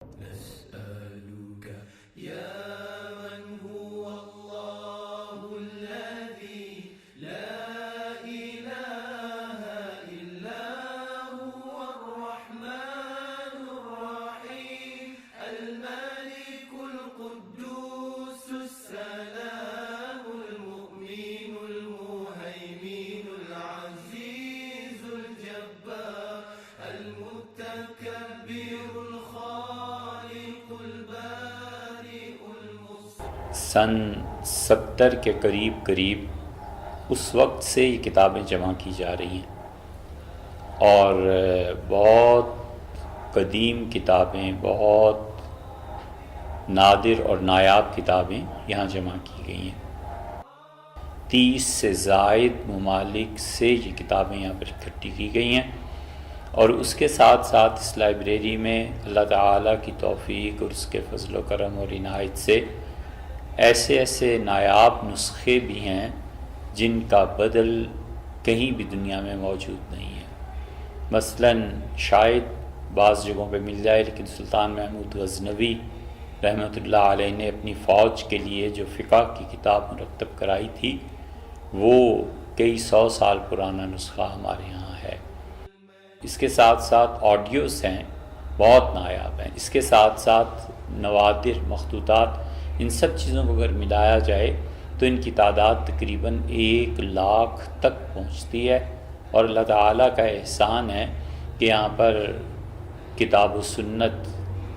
نسألك يا من هو الله الذي لا إله إلا هو الرحمن الرحيم الملك القدوس السلام المؤمن المهيمن العزيز الجبار المتكبر الخالق البارئ سن 70 کے قریب اس وقت سے یہ کتابیں جمع کی جا رہی ہیں اور بہت قدیم کتابیں، بہت نادر اور نایاب کتابیں یہاں جمع کی گئی ہیں۔ 30 سے زائد ممالک سے یہ کتابیں یہاں پر اکٹھی کی گئی ہیں، اور اس کے ساتھ ساتھ اس لائبریری میں اللہ تعالیٰ کی توفیق اور اس کے فضل و کرم اور عنایت سے ایسے نایاب نسخے بھی ہیں جن کا بدل کہیں بھی دنیا میں موجود نہیں ہے۔ مثلاً شاید بعض جگہوں پہ مل جائے، لیکن سلطان محمود غزنوی رحمۃ اللہ علیہ نے اپنی فوج کے لیے جو فقہ کی کتاب مرتب کرائی تھی، وہ کئی 100 سال پرانا نسخہ ہمارے یہاں ہے۔ اس کے ساتھ ساتھ آڈیوز ہیں، بہت نایاب ہیں۔ اس کے ساتھ ساتھ نوادر، مخطوطات، ان سب چیزوں کو اگر ملایا جائے تو ان کی تعداد تقریباً 1 لاکھ تک پہنچتی ہے، اور اللہ تعالیٰ کا احسان ہے کہ یہاں پر کتاب و سنت،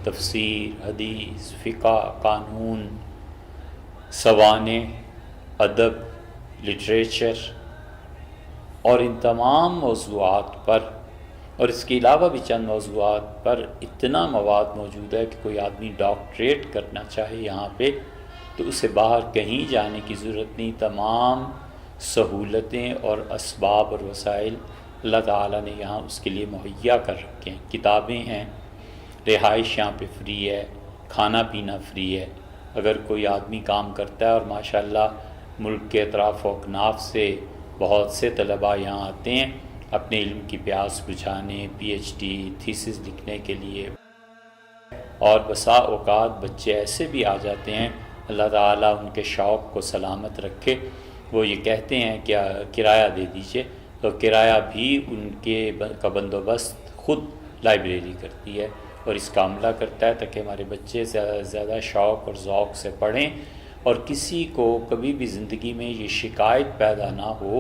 تفسیر، حدیث، فقہ، قانون، سوانح، ادب، لٹریچر اور ان تمام موضوعات پر، اور اس کے علاوہ بھی چند موضوعات پر اتنا مواد موجود ہے کہ کوئی آدمی ڈاکٹریٹ کرنا چاہے یہاں پہ تو اسے باہر کہیں جانے کی ضرورت نہیں۔ تمام سہولتیں اور اسباب اور وسائل اللہ تعالیٰ نے یہاں اس کے لیے مہیا کر رکھے ہیں۔ کتابیں ہیں، رہائش یہاں پہ فری ہے، کھانا پینا فری ہے۔ اگر کوئی آدمی کام کرتا ہے، اور ماشاءاللہ ملک کے اطراف و اکناف سے بہت سے طلباء یہاں آتے ہیں اپنے علم کی پیاس بجھانے، پی ایچ ڈی تھیسس لکھنے کے لیے، اور بسا اوقات بچے ایسے بھی آ جاتے ہیں، اللہ تعالیٰ ان کے شوق کو سلامت رکھے، وہ یہ کہتے ہیں کہ کرایہ دے دیجئے، تو کرایہ بھی ان کے کا بندوبست خود لائبریری کرتی ہے اور اس کا عملہ کرتا ہے، تاکہ ہمارے بچے زیادہ سے زیادہ شوق اور ذوق سے پڑھیں، اور کسی کو کبھی بھی زندگی میں یہ شکایت پیدا نہ ہو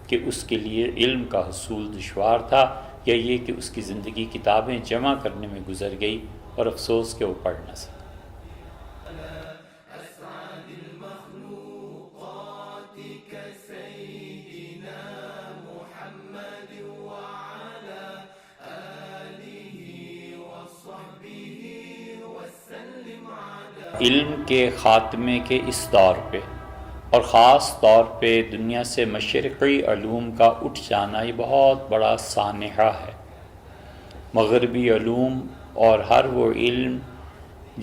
کہ اس کے لیے علم کا حصول دشوار تھا، یا یہ کہ اس کی زندگی کتابیں جمع کرنے میں گزر گئی اور افسوس کہ وہ پڑھ نہ سکے۔ أسعد المخلوقات كسيدنا محمد وعلى آله وصحبه وسلم على علم کے خاتمے کے اس دور پہ، اور خاص طور پہ دنیا سے مشرقی علوم کا اٹھ جانا، یہ بہت بڑا سانحہ ہے۔ مغربی علوم اور ہر وہ علم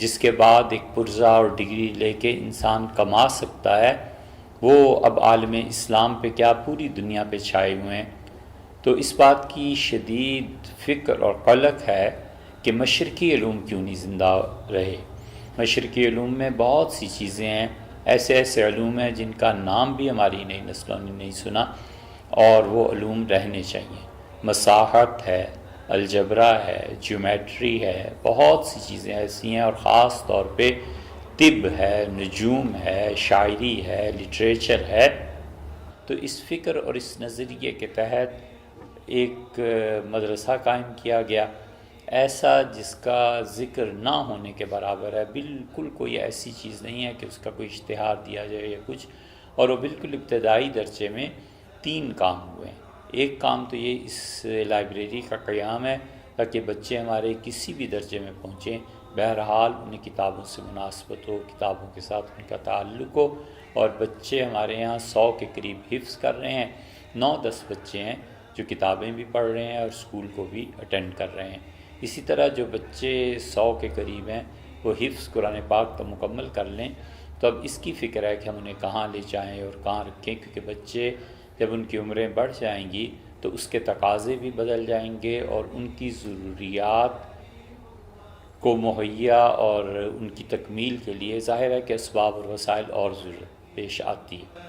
جس کے بعد ایک پرزہ اور ڈگری لے کے انسان کما سکتا ہے، وہ اب عالم اسلام پہ کیا پوری دنیا پہ چھائے ہوئے ہیں۔ تو اس بات کی شدید فکر اور قلق ہے کہ مشرقی علوم کیوں نہیں زندہ رہے۔ مشرقی علوم میں بہت سی چیزیں ہیں، ایسے علوم ہیں جن کا نام بھی ہماری نئی نسلوں نے نہیں سنا، اور وہ علوم رہنے چاہیے۔ مساحت ہے، الجبرا ہے، جیومیٹری ہے، بہت سی چیزیں ایسی ہیں، اور خاص طور پہ طب ہے، نجوم ہے، شاعری ہے، لٹریچر ہے۔ تو اس فکر اور اس نظریے کے تحت ایک مدرسہ قائم کیا گیا، ایسا جس کا ذکر نہ ہونے کے برابر ہے، بالکل کوئی ایسی چیز نہیں ہے کہ اس کا کوئی اشتہار دیا جائے یا کچھ، اور وہ بالکل ابتدائی درجے میں 3 کام ہوئے ہیں۔ ایک کام تو یہ اس لائبریری کا قیام ہے تاکہ بچے ہمارے کسی بھی درجے میں پہنچیں، بہرحال انہیں کتابوں سے مناسبت ہو، کتابوں کے ساتھ ان کا تعلق ہو، اور بچے ہمارے یہاں 100 کے قریب حفظ کر رہے ہیں، 9-10 بچے ہیں جو کتابیں بھی پڑھ رہے ہیں اور اسکول کو بھی اٹینڈ کر رہے ہیں۔ اسی طرح جو بچے 100 کے قریب ہیں وہ حفظ قرآن پاک کا مکمل کر لیں، تو اب اس کی فکر ہے کہ ہم انہیں کہاں لے جائیں اور کہاں رکھیں، کیونکہ بچے جب ان کی عمریں بڑھ جائیں گی تو اس کے تقاضے بھی بدل جائیں گے اور ان کی ضروریات کو مہیا اور ان کی تکمیل کے لیے ظاہر ہے کہ اسباب اور وسائل اور ضرورت پیش آتی ہے۔